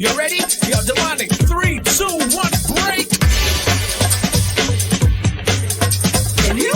You ready? Yo, D-Monic, 3, 2, 1, break! And you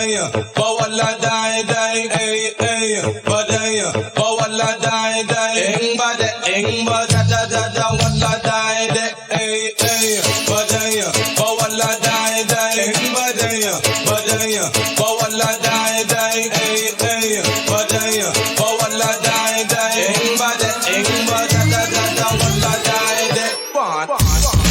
badaya, bawala dai dai, badaya, bawala dai dai, ing bada da da da wala dai dai, badaya, bawala dai dai, badaya, bawala dai dai, badaya, bawala dai dai, ing bada da da da wala dai dai.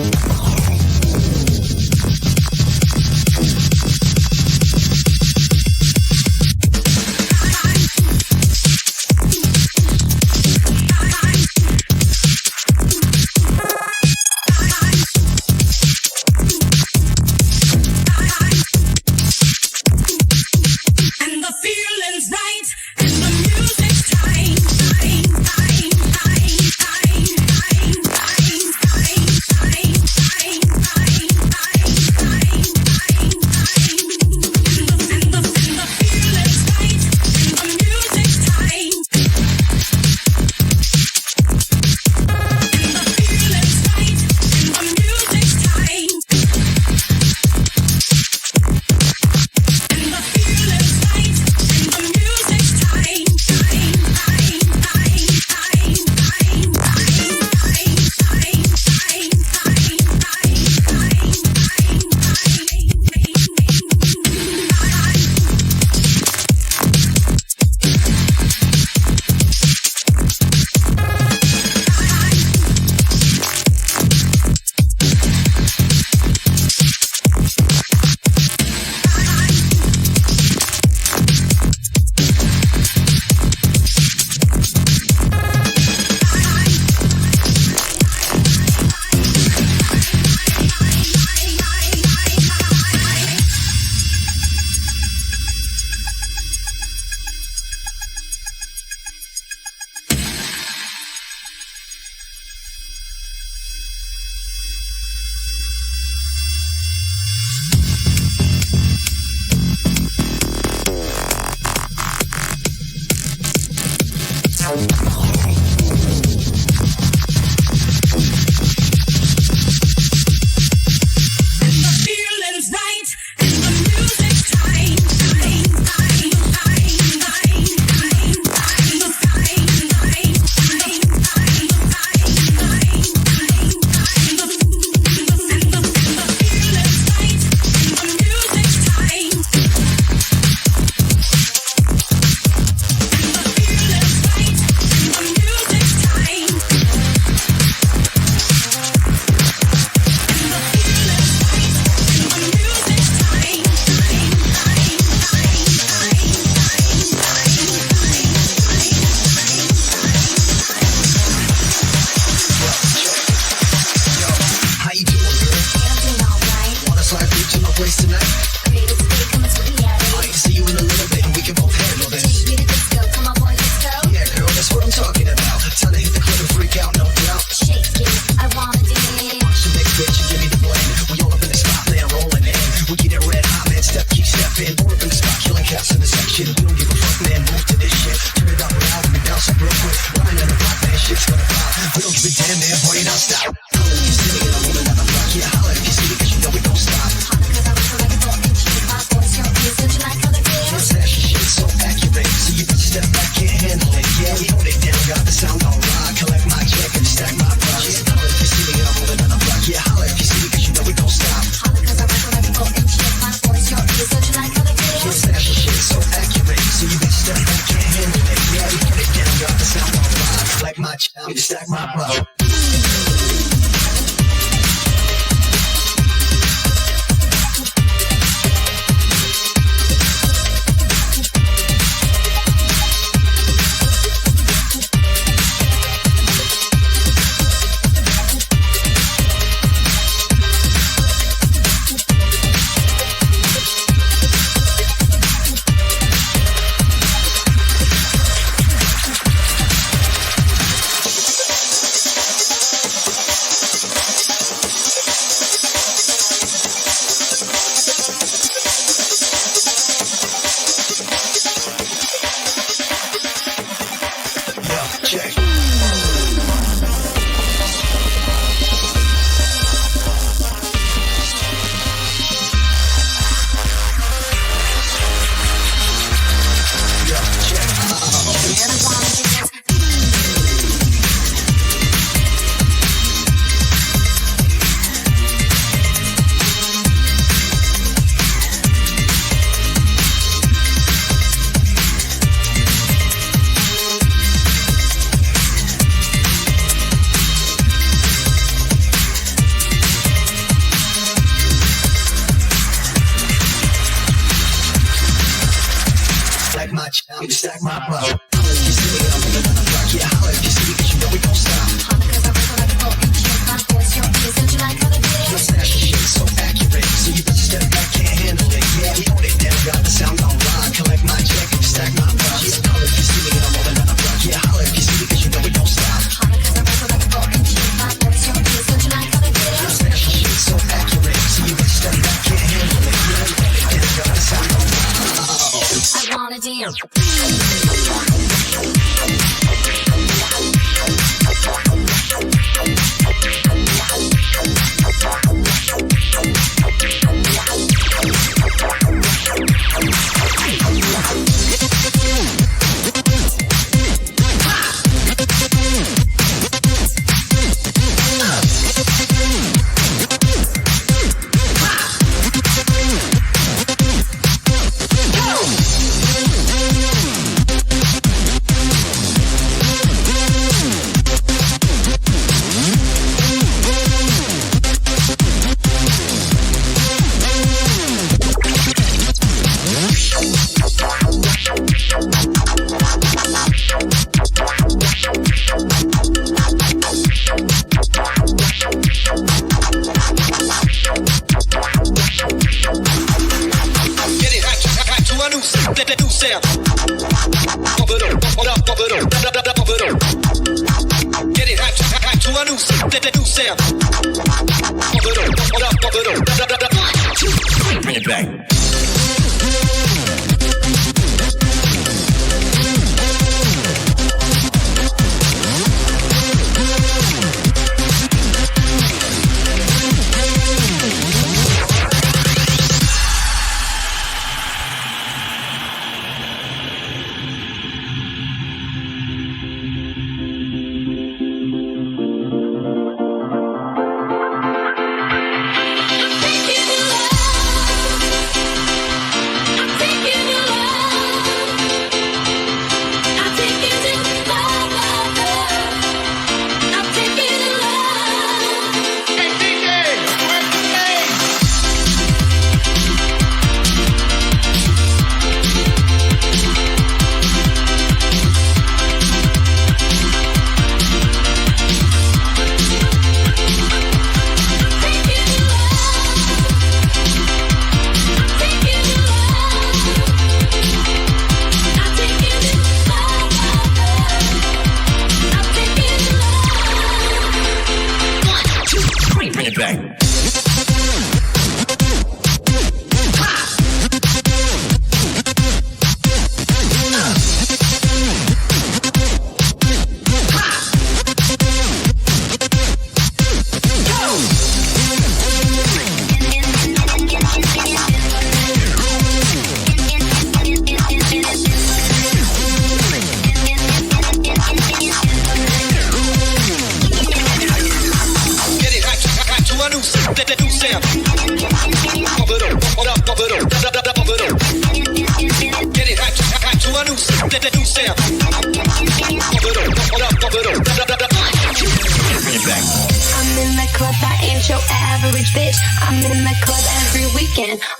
And the feeling's right, and the music's tight. Time, time, time, time, time, time, time, time. Bring it back.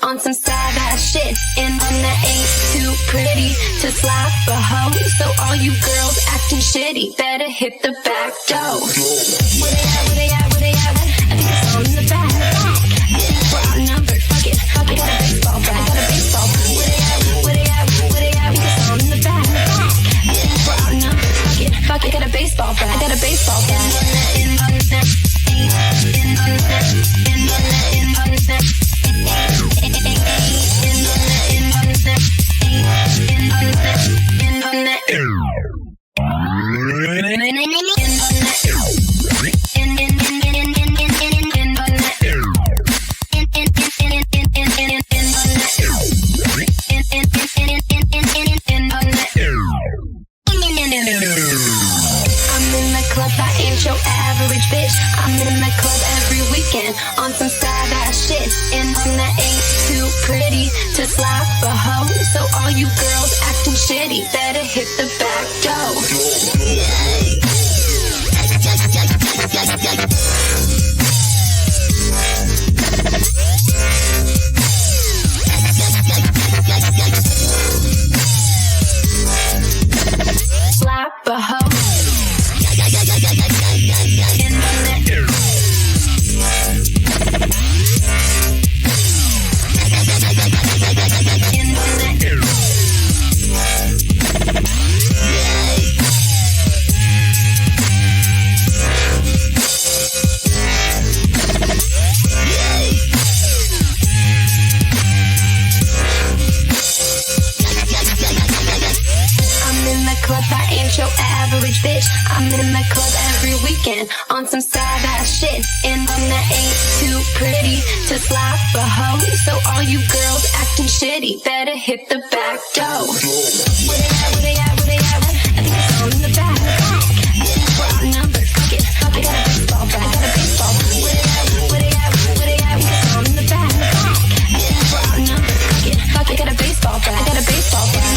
On some side ass shit, and one that ain't too pretty to slap a hoe. So all you girls acting shitty, better hit the back door. Where they at, where they at, where they at? I think it's all in the back. I think we're outnumbered, fuck it. I got a baseball bat, I got a baseball bat. Where they at, where they at, where they at? I think it's all in the back. I think we're outnumbered, fuck it. I got a baseball bat, I got a baseball bat. On some sad ass shit, and one that ain't too pretty to slap a hoe. So all you girls acting shitty, better hit the back door. Slap a hoe. rich bitch. I'm in the club every weekend on some sad ass shit. And one that ain't too pretty to slap a hoe. So all you girls acting shitty better hit the back door. Where they at, where they at, where they at? I think it's all in the back. Wrong number, fuck it. I got a baseball bat, I got a baseball bat. Where they at, where they at, where they at? It's all in the back. Wrong number, fuck it. I got a baseball bat, I got a baseball bat.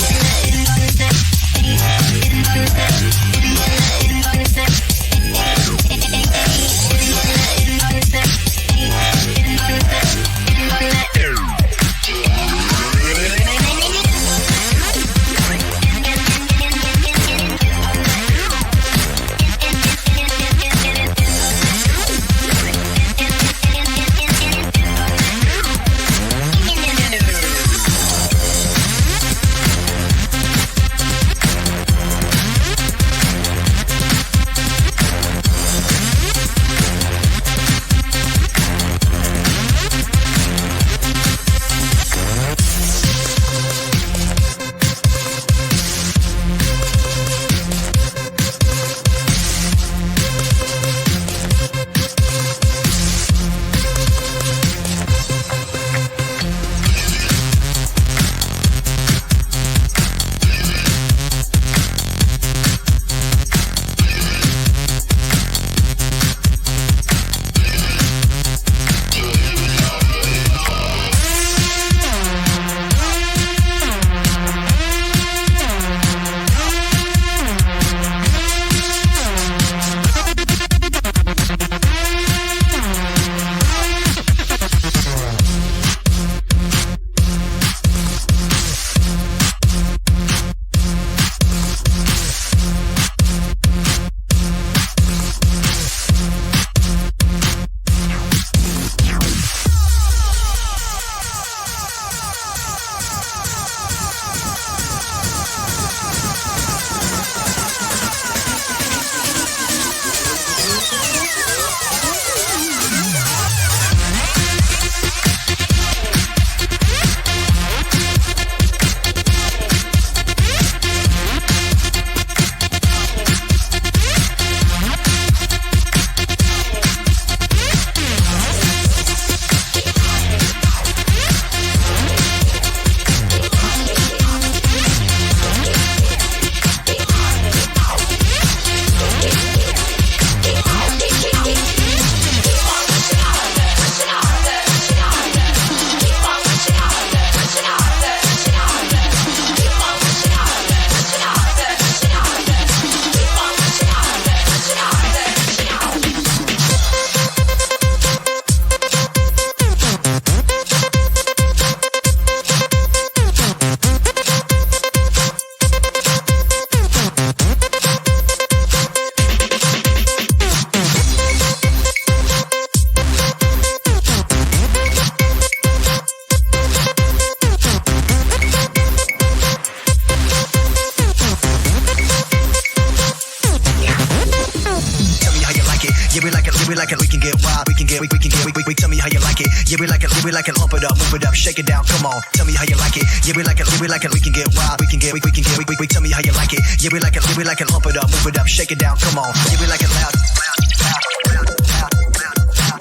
we like it, pump it up, move it up, shake it down, come on. Tell me how you like it. Yeah, we like it, we like it, we can get wild, we can get. Tell me how you like it. Yeah, we like it, pump it up, move it up, shake it down, come on. Yeah, we like it loud, loud, loud, loud, loud, loud.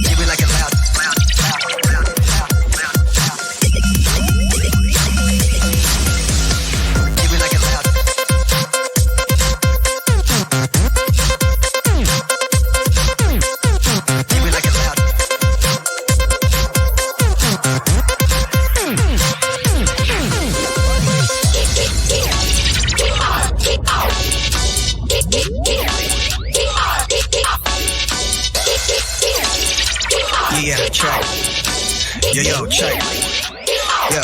Yeah, we like it loud, loud, loud, loud, loud, loud, loud. Yeah, we like it loud. Yeah, we like it loud. Yeah, check. Yo, check. Yo.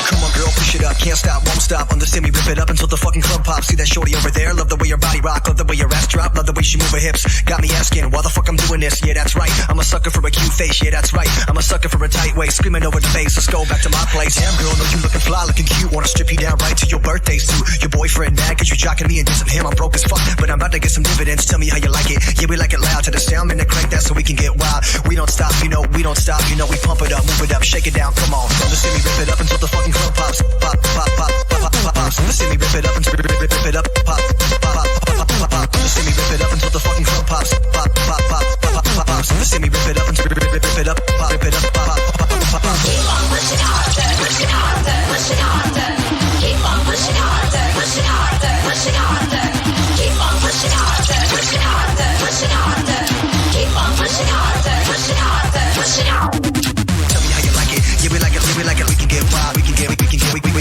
Come on, girl, push it up, can't stop, won't stop. Understand me, rip it up until the fucking club pops. See that shorty over there? Love the way your body rock, love the way your ass drop, love the way she move her hips. Got me asking why the fuck I'm doing this. Yeah, that's right. I'm a sucker for a cute face. Yeah, that's right. I'm a sucker for a tight waist. Screaming over the bass. Let's go back to my place. Damn girl, know you looking fly, looking cute. Wanna strip you down right to your birthday suit. Your boyfriend mad cause you jocking me and dissing him. I'm broke as fuck, but I'm about to get some dividends. Tell me how you like it. Yeah, we like it loud to the sound and the crank that so we can get wild. We don't stop, you know, we don't stop. You know, we pump it up, move it up, shake it down. Come on, let's see me rip it up until the fucking club pops. Pop, pop, pop, pop, pop, pop, pop. Let's see me rip it up until rip it up. Pop, pop, pop, pop, pop, pop. Let's see me rip it up until the fucking club pops. Pop, pop, pop, pop, pop, pop. Let's see me rip it up until rip it up. Pop, rip it up. Pop, pop, pop, pop, pop. Keep on pushing harder, pushing harder, pushing harder. Keep on pushing harder, pushing harder, pushing harder. Keep on pushing harder, pushing harder, pushing harder. Keep on pushing harder, pushing harder, pushing harder. Tell me how you like it. Yeah, we like it, we like it. We can get wild. We can get.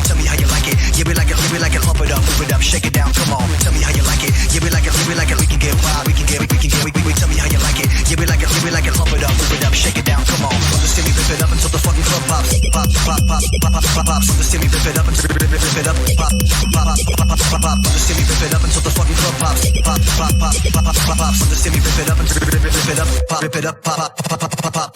Tell me how you like it. Yeah, we like it, we like it. Pump it up, move it up, shake it down. Come on. Tell me how you like it. Yeah, we like it, we like it. We can get wild. We can get. Tell me how you like it. Yeah, we like it, we like it. Pump it up, move it up, shake it down. Come on. Let's see me rip it up until the fucking club pops. Pop, pop, pop, pop, pop, pop, pop. Let's see me rip it up until rip it up. Pop, pop, pop, pop, pop, pop. Let's see me rip it up until the fucking club pops. Pop, pop, pop, pop, pop, pop, pop. Let's see me rip it up until rip it up. Pop, rip it up. Pop, pop, pop, pop, pop.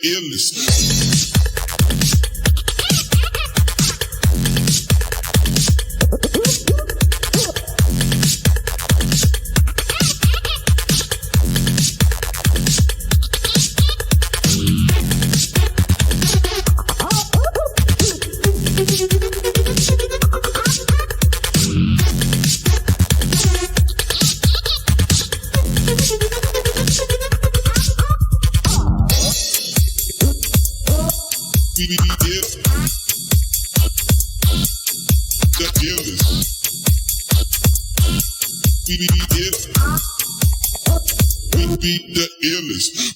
illest. We be the illest.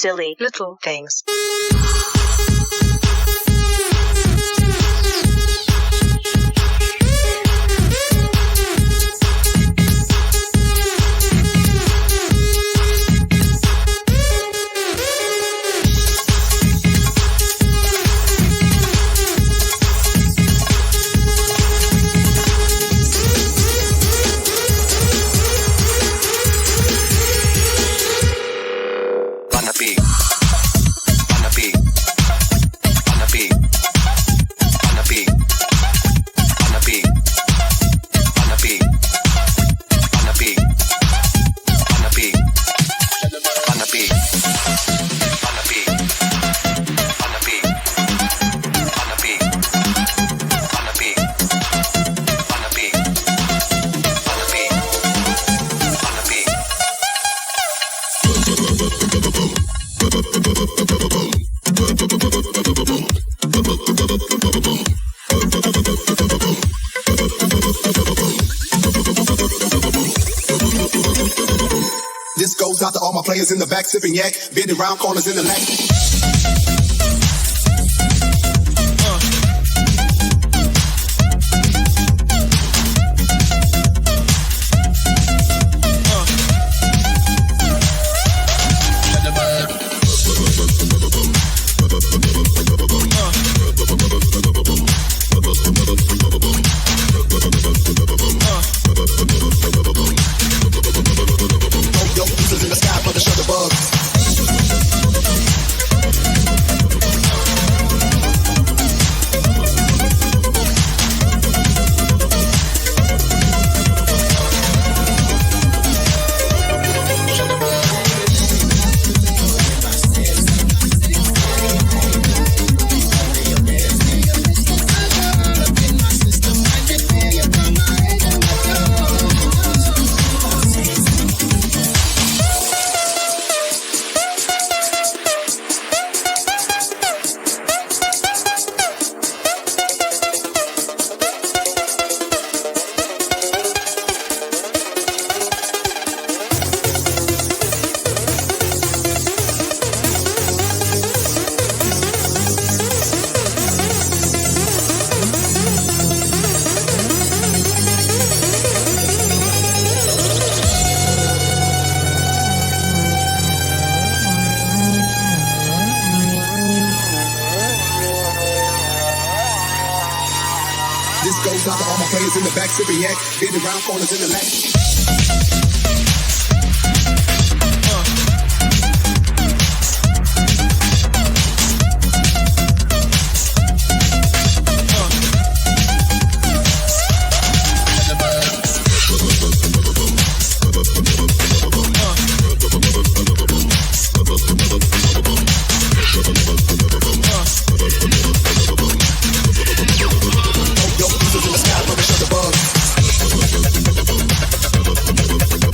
Silly little things. This goes out to all my players in the back sipping yak, bending round corners in the lack. In the sky for the sugar bugs. goes out to all my players in the back, sipping yak, bending round corners in the lack. Yo, in the sky, brother, shut the bug.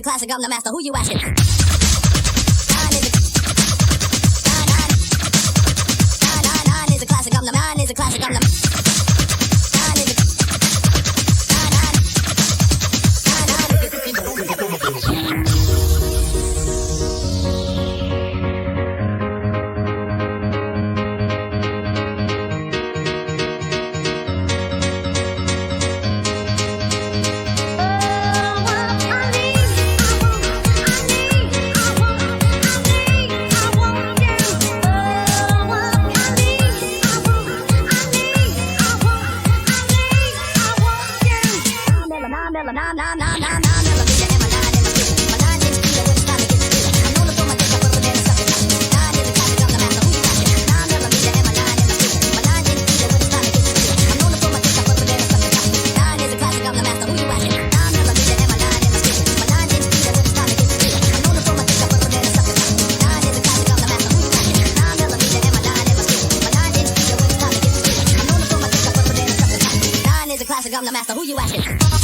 Classic, I'm the master. Who you asking? I'm the master. Who you asking?